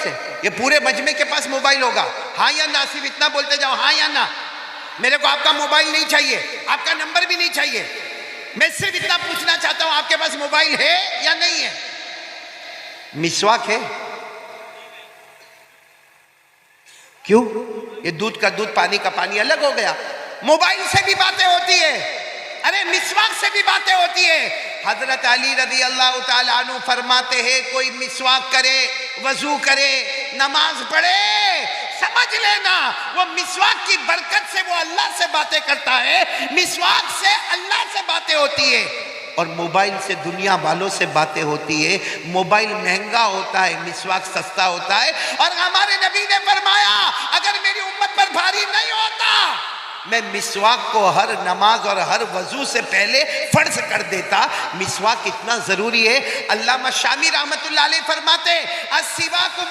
से? ये पूरे मजमे के पास मोबाइल होगा, हाँ या ना? सिर्फ इतना बोलते जाओ, हाँ या ना। मेरे को आपका मोबाइल नहीं चाहिए, आपका नंबर भी नहीं चाहिए, मैं सिर्फ इतना पूछना चाहता हूं, आपके पास मोबाइल है या नहीं है? मिसवाक है? क्यों? ये दूध का दूध, पानी का पानी अलग हो गया। मोबाइल से भी बातें होती है, अरे मिसवाक से भी बातें होती है। हजरत अली रदी अल्लाह ताला अन्हु फरमाते हैं, कोई मिसवाक करे, वजू करे, नमाज पढ़े, समझ लेना वो मिसवाक की बरकत से वो अल्लाह से बातें करता है, मिसवाक से अल्लाह से बातें होती है। और मोबाइल से दुनिया वालों से बातें होती है। मोबाइल महंगा होता है, मिसवाक सस्ता होता है। और हमारे नबी ने फरमाया, अगर मेरी उम्मत पर भारी नहीं होता, मैं मिसवाक को हर नमाज और हर वजू से पहले फर्ज कर देता। मिसवाक इतना जरूरी है। अल्लामा शामी रहमतुल्लाह अलैह फरमाते, अस्सिवाकु